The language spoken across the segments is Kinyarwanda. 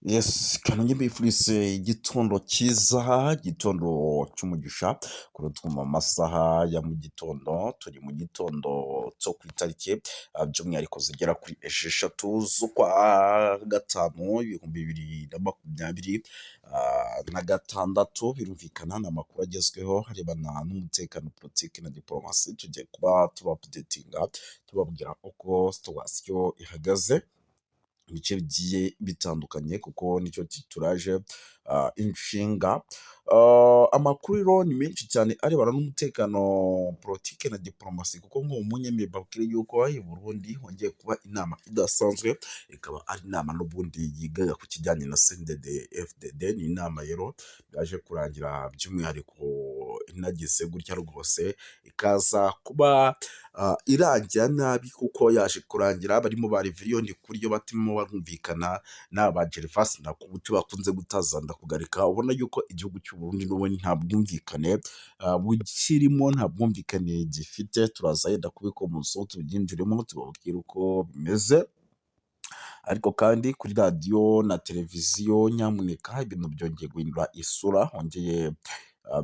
Yes, kanongere mbifurize igitondo cyiza, igitondo cy'umugisha, kuri twuma amasaha ya mu gitondo, turi mu gitondo cyo ku itariki by'umwihariko zigera kuri esheshatu z'ukwa gatanu ibihumbi bibiri na makumyabiri na gatandatu. Birumvikana ni amakuru agezweho arebana n'umutekano, politiki na diporomasi. Tugiye kuba tubapudetinga tubabwira uko situwasiyo ihagaze mu bice bigiye bitandukanye kuko nicyo turaje inshinga. Amakuru rero ni menshi cyane arebana n'umutekano, politiki na diporomasi, kuko nk'ubu munyemeye babwire yuko i Burundi hongeye kuba inama idasanzwe, ikaba ari inama n'ubundi yigaga ku kijyanye na CNDD FDD. Ni inama rero yaje kurangira by'umwihariko inagize gutya rwose, ikaza kuba irangira nabi kuko yaje kurangira barimo ba Reveriyoni kuryo batarimo barumvikana n'aba Gervasi na Kubuti bakunze gutazanda kugarika. Ubona yuko igihugu cy'u Burundi n'ubundi nta bwumvikane bukirimo, nta bwumvikane gifite. Turaza yenda kubikomozaho tubyinjiremo tubabwira uko bimeze, ariko kandi kuri radiyo na televiziyo nyamuneka ibintu byongeye guhindura isura. Hongeye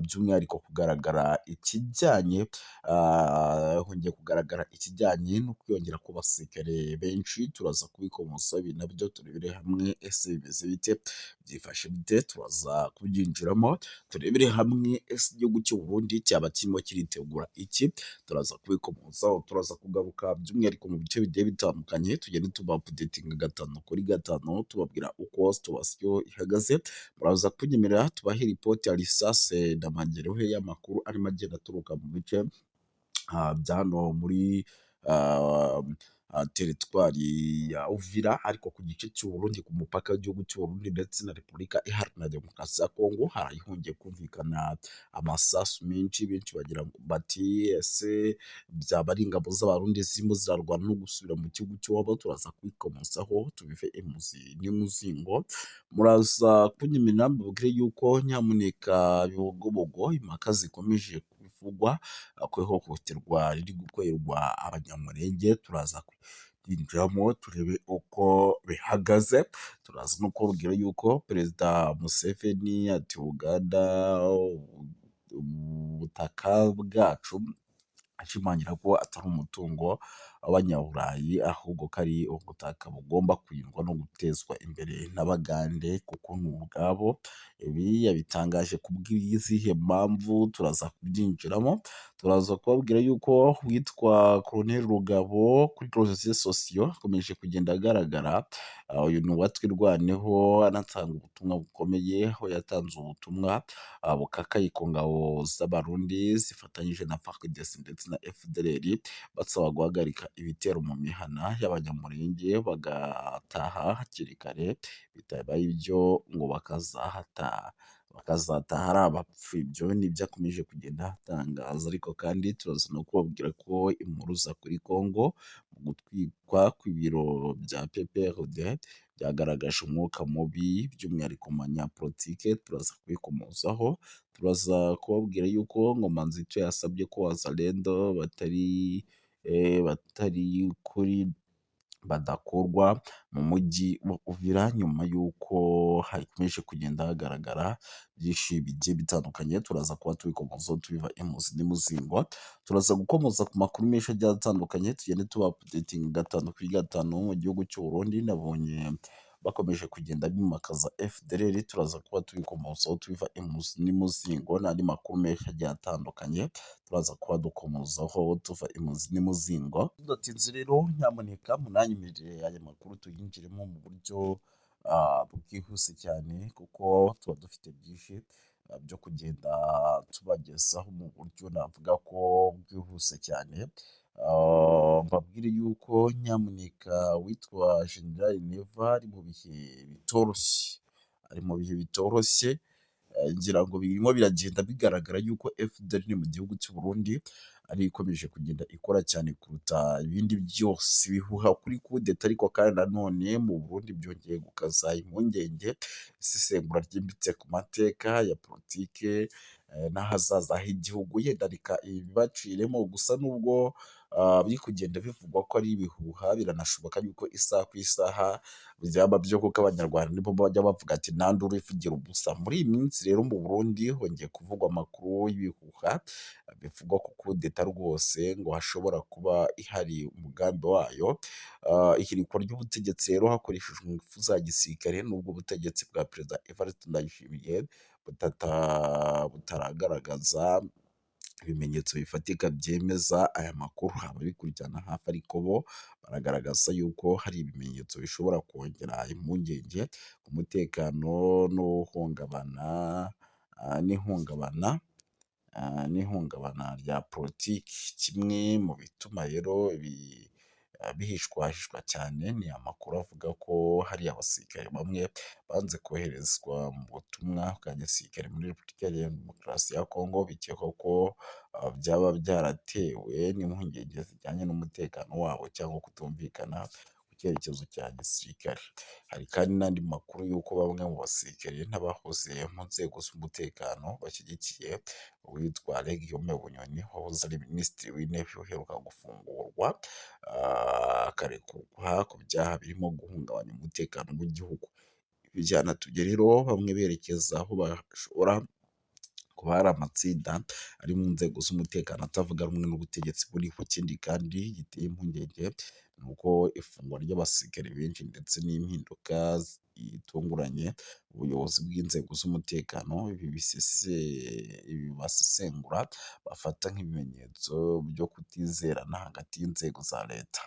by'umwihariko kugaragara ikijyanye hongeye kugaragara ikijyanye no kwiyongera ku basirikare benshi. Turaza kubikomoza ibi nabyo turebere hamwe, ese bimeze bite, byifashe bite, turaza kubyinjiramo turebere hamwe ese igihugu cy'u Burundi cyaba kirimo kiritegura iki. Turaza kubikomozaho, turaza kugaruka by'umwihariko mu bice bigiye bitandukanye, tugenda tubapudetinga gatanu kuri gatanu tubabwira uko situwasiyo ihagaze. Muraza kunyemerera tubahe ripoti ya risase na magereho y'amakuru arimo agenda aturuka mu bice bya hano muri ah, teritwari ya Uvira, ariko ku gice cy'u Burundi, ku mupaka w'igihugu cy'u Burundi ndetse na Repubulika Iharanira Demokarasi ya Kongo, harahongeye kumvikana amasasu menshi. Benshi bagira ngo bati ese byaba ari ingabo z'abarundi zirimo zirarwana no gusubira mu gihugu cy'iwabo. Turaza kwikomozaho tubive imuzi n'imuzingo. Muraza kunyemerera mbabwire yuko nyamuneka bibogobogo impaka zikomeje kuvugwa ku ihohoterwa riri gukorerwa abanyamurenge. Turaza kwinjiramo turebe uko bihagaze. Turaza no kubabwira yuko Perezida Museveni ati Uganda ubutaka bwacu, ashimangira ko atari umutungo w'abanyaburayi ahubwo ko ari ubutaka bugomba kwirindwa no gutezwa imbere n'Abagande kuko ni ubwabo. Ibi yabitangaje ku bw'izihe mpamvu turaza kubyinjiramo. Turaza kubabwira yuko witwa Colonel Rugabo kuri réseaux sociaux akomeje kugenda agaragara. Uyu ni uwatwirwaneho anatanga ubutumwa bukomeye, aho yatanze ubutumwa bukakaye ku ngabo z'Abarundi zifatanyije na FARDC ndetse na FDLR, basaba guhagarika ibitero mu mihana y'abanyamurenge bagataha hakiri kare, bitabaye ibyo ngo bakazataha ari abapfu. Ibyo ni ibyo akomeje kugenda atangaza, ariko kandi turaza no kubabwira ko impuruza kuri Congo mu gutwikwa kw'ibiro bya PPRD byagaragaje umwuka mubi by'umwihariko mu banyapolitike. Turaza kubikomozaho. Turaza kubabwira yuko ngo Manzi icyo yasabye ko Wazalendo batari kuri badakurwa mu mujyi wa Uvira, nyuma y'uko hakomeje kugenda hagaragara byinshi bigiye bitandukanye. Turaza kuba tubikomozaho tubiva imuzi n'imuzingo. Turaza gukomoza ku makuru menshi agiye atandukanye, tugende tubapudetinga gatanu kuri gatanu. Mu gihugu cy'u Burundi nabonye bakomeje kugenda bimakaza FDLR. Turaza kuba tubikomozaho tubiva imuzi n'imuzingo, n'andi makuru menshi agiye atandukanye turaza kuba dukomozaho tuva imuzi n'imuzingo. Tudatinze rero nyamuneka munanyemerere aya makuru tuyinjiremo mu buryo bwihuse cyane, kuko tuba dufite byinshi byo kugenda tubagezaho mu buryo navuga ko bwihuse cyane. Mbabwire yuko nyamuneka witwa General Neva ari mu bihe bitoroshye, ari mu bihe bitoroshye. Ngira ngo birimo biragenda bigaragara yuko FDLR mu gihugu cy'u Burundi ari ikomeje kugenda ikora cyane kuruta ibindi byose. Ibihuha kuri kudeta, ariko kandi nanone mu Burundi byongeye gukaza impungenge. Isesengura ryimbitse ku mateka ya politike n'ahazaza h'igihugu, yenda reka ibibaciremo gusa nubwo biri kugenda bivugwa ko ari ibihuha, biranashoboka yuko isaha ku isaha byaba byo, kuko Abanyarwanda nibo bajya bavuga ati nta nduru ivugira ubusa. Muri iyi minsi rero mu Burundi hongeye kuvugwa amakuru y'ibihuha bivugwa ko kudeta rwose ngo hashobora kuba ihari umugambi wayo, ihirikwa ry'ubutegetsi rero hakoreshejwe ingufu za gisirikare, n'ubwo ubutegetsi bwa Perezida Evariste Ndayishimiye butaragaragaza ibimenyetso bifatika byemeza aya makuru. Ababikurikirana hafi ariko bo baragaragaza yuko hari ibimenyetso bishobora kongera impungenge ku mutekano n'ihungabana rya politiki. Kimwe mu bituma rero bihishwahishwa cyane ni amakuru avuga ko hari abasirikare bamwe banze koherezwa mu butumwa bwa gisirikare muri Repubulika ya Demokarasi ya Kongo, bikekwa ko byaba byaratewe n'impungenge zijyanye n'umutekano wabo cyangwa kutumvikana ku cyerekezo cya gisirikare. Hari kandi n'andi makuru y'uko bamwe mu basirikare n'abahoze mu nzego z'umutekano bashyigikiye uwitwa Guillaume Bunyoni wahoze ari minisitiri w'intebe uheruka gufungurwa, akarekurwa ku byaha birimo guhungabanya umutekano w'igihugu. Ibi byanatumye rero bamwe berekeza aho bashobora kuba hari amatsinda ari mu nzego z'umutekano atavuga rumwe n'ubutegetsi buriho. Ikindi kandi giteye impungenge ni uko ifungwa ry'abasirikare benshi ndetse n'impinduka itunguranye ubuyobozi bw'inzego z'umutekano ibi basesengura bafata nk'ibimenyetso byo kutizerana hagati y'inzego za leta.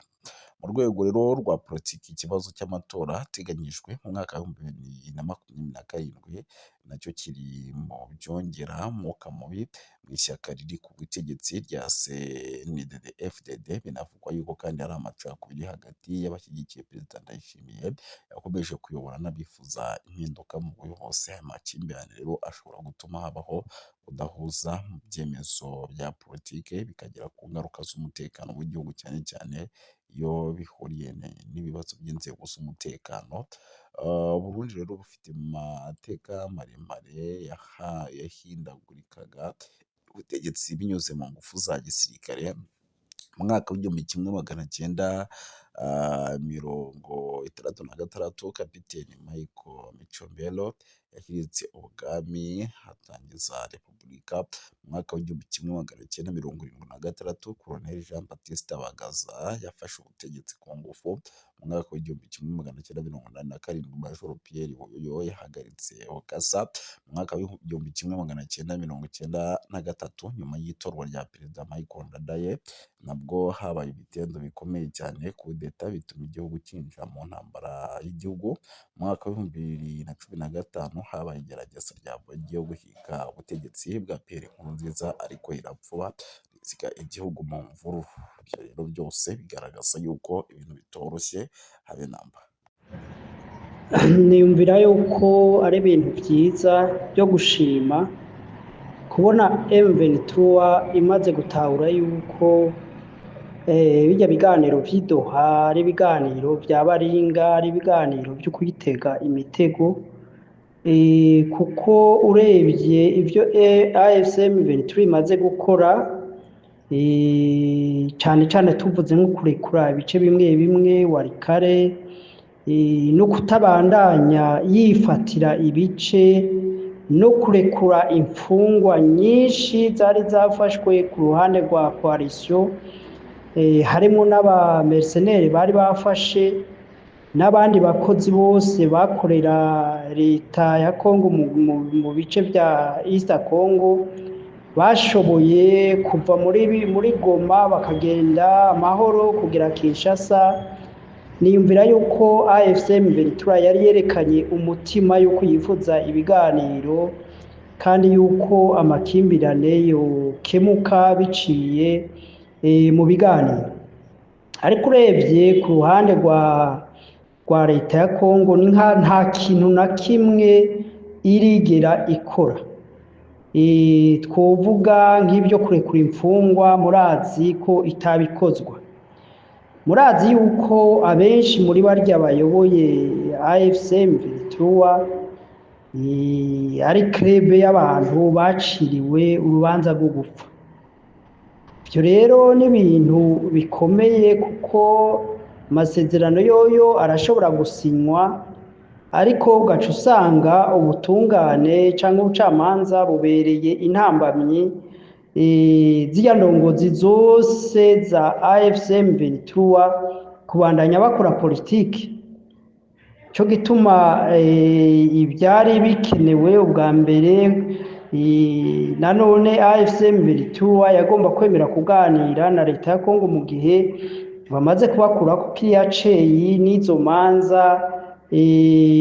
Mu rwego rero rwa politiki, ikibazo cy'amatora ateganyijwe mu mwaka w'ibihumbi 2027 nacyo kiri mu byongera umwuka mubi mu ishyaka riri ku butegetsi rya CNDD-FDD. Binavugwa yuko kandi hari amacakubiri hagati y'abashyigikiye Perezida Ndayishimiye yakomeje kuyobora n'abifuza impinduka mu buyobozi. Aya makimbirane rero ashobora gutuma habaho kudahuza mu byemezo bya politiki, bikagera ku ngaruka z'umutekano w'igihugu, cyane cyane iyo bihuriye n'ibibazo by'inzego z'umutekano. Uburundi rero bufite amateka maremare yahindagurikaga ubutegetsi binyuze mu ngufu za gisirikare. Mu mwaka w'1966 Kapiteni Michael Micombero yahiritse ubwami hatangiza repubulika. Mu mwaka w'1976 Colonel Jean Baptiste Bagaza yafashe ubutegetsi ku ngufu. Mu mwaka w'1987 Major Pierre Buyoya yahagaritse Bokassa. Mu mwaka w'1993 nyuma y'itorwa rya Perezida Michael Ndadaye nabwo habaye ibitendo bikomeye cyane kudeta bituma igihugu cyinjira mu ntambara y'igihugu. Mu mwaka w'2015 habaye igerageza ryo guhiga ubutegetsi bwa Pierre Nkurunziza ariko irapfuba risiga igihugu mu mvururu. Ibyo rero byose bigaragaza yuko ibintu bitoroshye habe namba. Niyumvira yuko ari ibintu byiza byo gushima kubona M23 imaze gutahura yuko bijya biganiro by'idoha ari ibiganiro bya baringa, ari ibiganiro byo kuyitega imitego, kuko urebye ibyo AFC M23 imaze gukora, cyane cyane tuvuze nko kurekura ibice bimwe bimwe Walikale, no kutabandanya yifatira ibice, no kurekura imfungwa nyinshi zari zafashwe ku ruhande rwa coalition, harimo n'abamercenaires bari bafashe n'abandi bakozi bose bakorera leta ya Kongo mu bice bya East Congo, bashoboye kuva muri Goma bakagenda amahoro kugera Kinshasa. Niyumvira yuko AFC M23 yari yerekanye umutima yuko yifuza ibiganiro kandi yuko amakimbirane yokemuka biciye mu biganiro. Ariko urebye ku ruhande rwa leta ya Kongo nta kintu na kimwe irigera ikora. Twovuga nk'ibyo kurekura imfungwa, murazi ko itabikozwa. Murazi yuko abenshi muri barya bayoboye AFC M23 ari krebe y'abantu baciriwe urubanza rwo gupfa. Ivyo rero ni ibintu bikomeye kuko amasezerano yoyo arashobora gusinywa ariko ugaca usanga ubutungane canke ubucamanza bubereye intambamyi zirya ndongozi zose za AFC M23 kubandanya bakora politiki. Ico gituma ivyari bikenewe ubwa mbere nanone AFC M23 yagomba kwemera kuganira na leta ya Kongo mu gihe bamaze kubakurako kiriya ceyi n'izo manza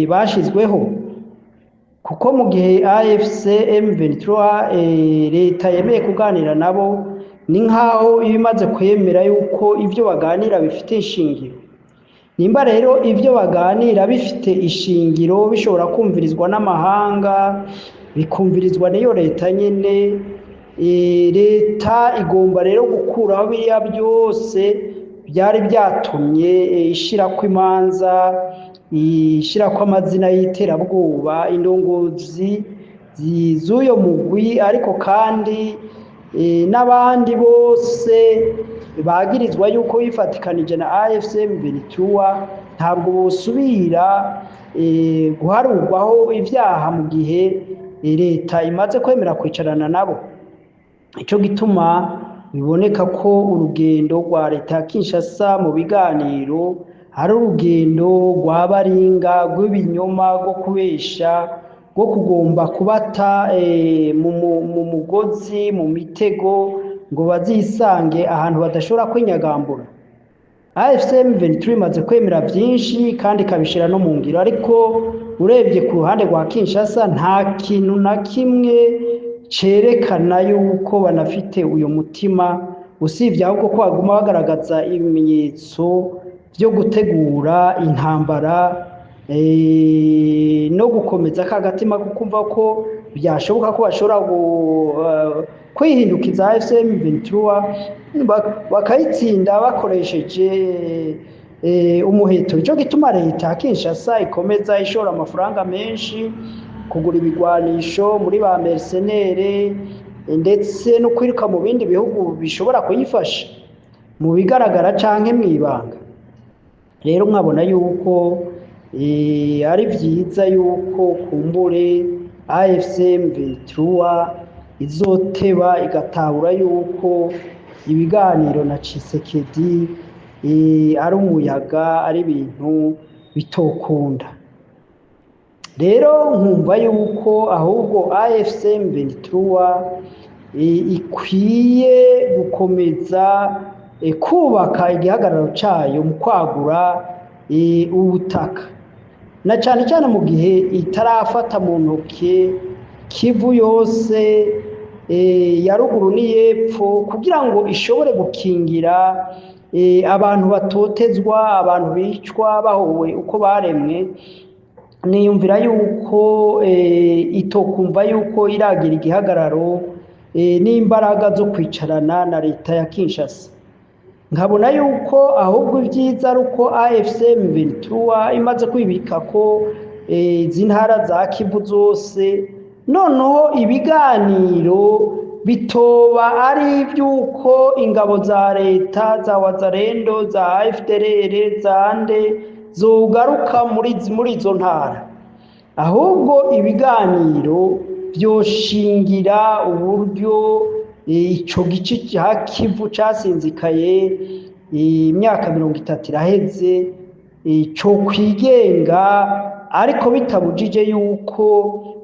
bashizweho, kuko mu gihe AFC M23 leta yemeye kuganira nabo ni nkaho ibimaze kwemera yuko ivyo baganira bifite ishingiro. Nimba rero ivyo baganira bifite ishingiro bishobora kumvirizwa n'amahanga bikumvirizwa n'iyo leta nyene, leta igomba rero gukuraho biriya byose byari byatumye ishirako imanza, ishirako amazina y'iterabwoba indongozi z'uyo mugwi, ariko kandi n'abandi bose bagirizwa yuko bifatikanije na AFC M23 ntabwo bosubira guharurwaho ivyaha mu gihe leta imaze kwemera kwicarana nabo. Ico gituma biboneka ko urugendo rwa leta ya Kinshasa mu biganiro ari urugendo rwa baringa rw'ibinyoma rwo kubesha, rwo kugomba kubata mu mugozi, mu mitego ngo bazisange ahantu badashobora kwinyagambura. AFC M23 imaze kwemera vyinshi kandi ikabishira no mu ngiro, ariko urebye ku ruhande rwa Kinshasa nta kintu na kimwe cerekana yuko banafite uyo mutima, usivye ahubwo ko baguma bagaragaza ibimenyetso vyo gutegura intambara no gukomeza kagatima kukumva ko byashoboka ko bashobora kwihindukiza AFC M23 bakayitsinda bakoresheje umuheto. Ico gituma leta ya Kinshasa ikomeza ishora amafaranga menshi kugura ibigwanisho muri ba mercenaires ndetse no kwiruka mu bindi bihugu bishobora kuyifasha mu bigaragara canke mwibanga. Rero mwabona yuko ari vyiza yuko kumbure AFC M23 izoteba igatahura yuko ibiganiro na Tshisekedi ari umuyaga, ari ibintu bitokunda. Rero nkumva yuko ahubwo AFC M23 ikwiye gukomeza kubaka igihagararo cayo mu kwagura ubutaka, na cane cyane mu gihe itarafata mu ntoke Kivu yose ya ruguru n'iyepfo, kugira ngo ishobore gukingira abantu batotezwa, abantu bicwa bahowe uko baremwe. Niyumvira yuko itokumva yuko iragira igihagararo n'imbaraga zo kwicarana na leta ya Kinshasa. Nkabona yuko ahubwo ivyiza ari uko AFC M23 imaze kwibika ko izi ntara za Kivu zose, noneho ibiganiro bitoba ari ivyuko ingabo za leta za Wazalendo za FDLR zande zogaruka muri izo ntara, ahubwo ibiganiro byoshingira uburyo ico gice cya Kivu casinzikaye imyaka 30 iraheze cyo kwigenga, ariko bitabujije yuko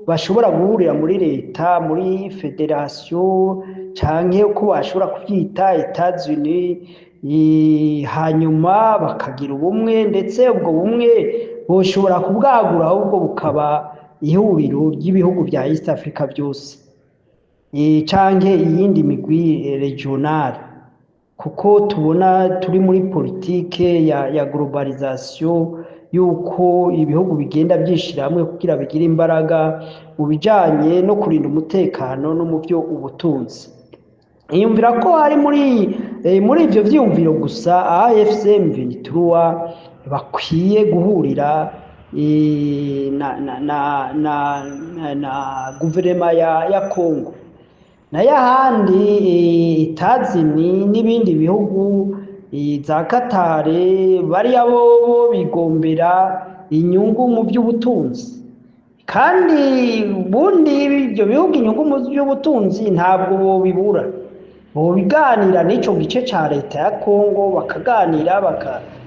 bashobora guhurira muri leta, muri federation canke uko bashobora kuvyita Etats-Unis, hanyuma bakagira ubumwe, ndetse ubwo bumwe boshobora kubwagura ahubwo bukaba ihuriro ry'ibihugu vya East Africa byose, canke iyindi migwi regional, kuko tubona turi muri politike ya globalisation yuko ibihugu bigenda byishira hamwe kugira bigire imbaraga mu bijanye no kurinda umutekano no mu byo ubutunzi. Iyumvira ko ari muri ivyo vyumviro gusa AFC M23 bakwiye guhurira na guverinoma ya Kongo n'ayahandi Etazini n'ibindi bihugu za Katare bariya bobo bigombera inyungu mu by'ubutunzi kandi ubundi ibyo bihugu inyungu mu by'ubutunzi ntabwo bobibura bobiganira n'ico gice ca leta ya Kongo bakaganira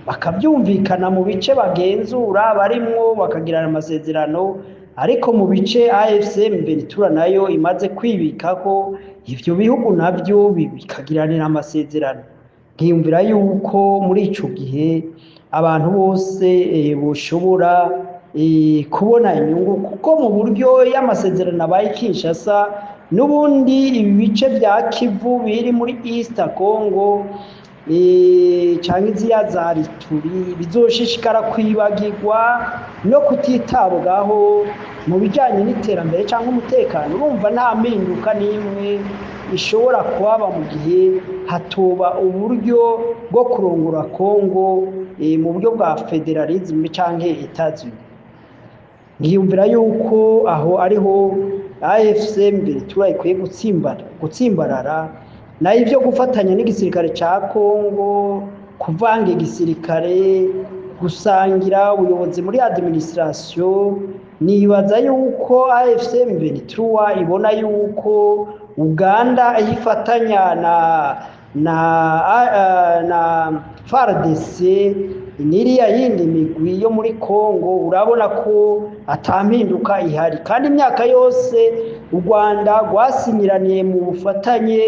bakabyumvikana mu bice bagenzura barimwo bakagirana amasezerano ariko mu bice AFCM Ventura nayo imaze kwibikako ivyo bihugu navyo bikagiranira amasezerano nkiyumvira yuko muri ico gihe abantu bose boshobora kubona inyungu kuko mu buryo y'amasezerano abaye Kinshasa n'ubundi ibi bice bya Kivu biri muri East Congo canke iziya za Ituri bizoshishikara kwibagirwa no kutitabwaho mu bijanye n'iterambere canke umutekano urumva nta mpinduka n'imwe ishobora kuhaba mu gihe hatoba uburyo bwo kurongora Kongo mu buryo bwa federalism canke Etats-Unis ngiyumvira yuko aho ariho AFCM Ventura ikwiye gutsimbarara na ivyo gufatanya n'igisirikare ca Kongo kuvanga igisirikare gusangira ubuyobozi muri administration nibaza yuko AFCM Ventura ibona yuko Uganda ifatanya na FARDC niriya yindi migwi yo muri Kongo urabona ko atampinduka ihari kandi imyaka yose u Rwanda rwasinyiraniye mu bufatanye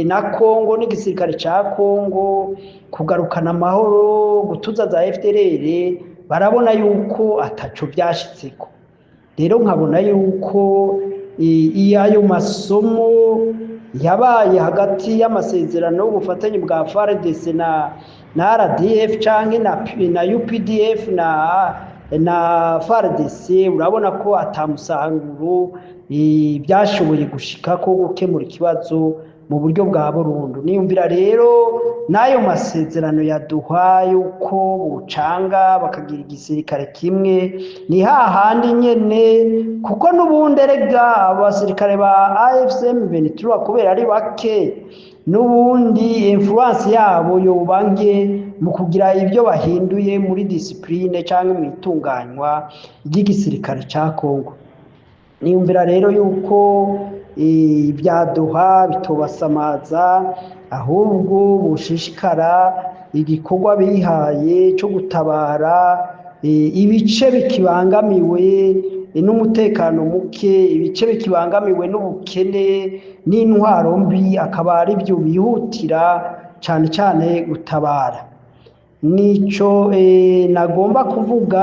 na Kongo n'igisirikare ca Kongo kugarukana amahoro gutuza za FDLR barabona yuko ataco byashitseko rero nkabona yuko ayo masomo yabaye hagati y'amasezerano y'ubufatanye bwa FARDC na RDF canke na UPDF na FARDC urabona ko atamusanguro byashoboye gushika ko gukemura ikibazo mu buryo bwa burundu niyumvira rero nayo masezerano yaduha yuko bucanga bakagira igisirikare kimwe ni hahandi nyene kuko n'ubundi erega abasirikare ba AFCM Ventura kubera ari bake n'ubundi influence yabo yobange mu kugira ibyo bahinduye muri discipline cyangwa mu itunganywa ry'igisirikare ca Kongo niyumvira rero yuko ibyaduha bitobasamaza ahubwo bushishikara igikorwa bihaye cyo gutabara ibice bikibangamiwe n'umutekano muke ibice bikibangamiwe n'ubukene n'intwaro mbi akaba ari byo bihutira cyane cyane gutabara nico nagomba kuvuga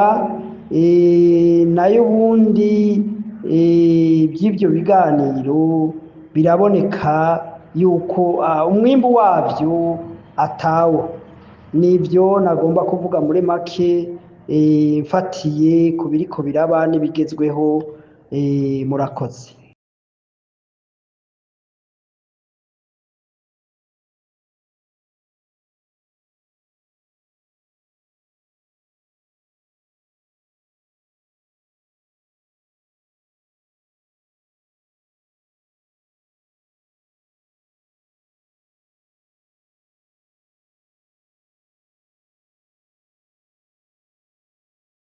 nayo ubundi by'ibyo biganiro biraboneka yuko umwimbu wabyo atawo nibyo nagomba kuvuga muri make mfatiye ku biriko biraba n'ibigezweho murakoze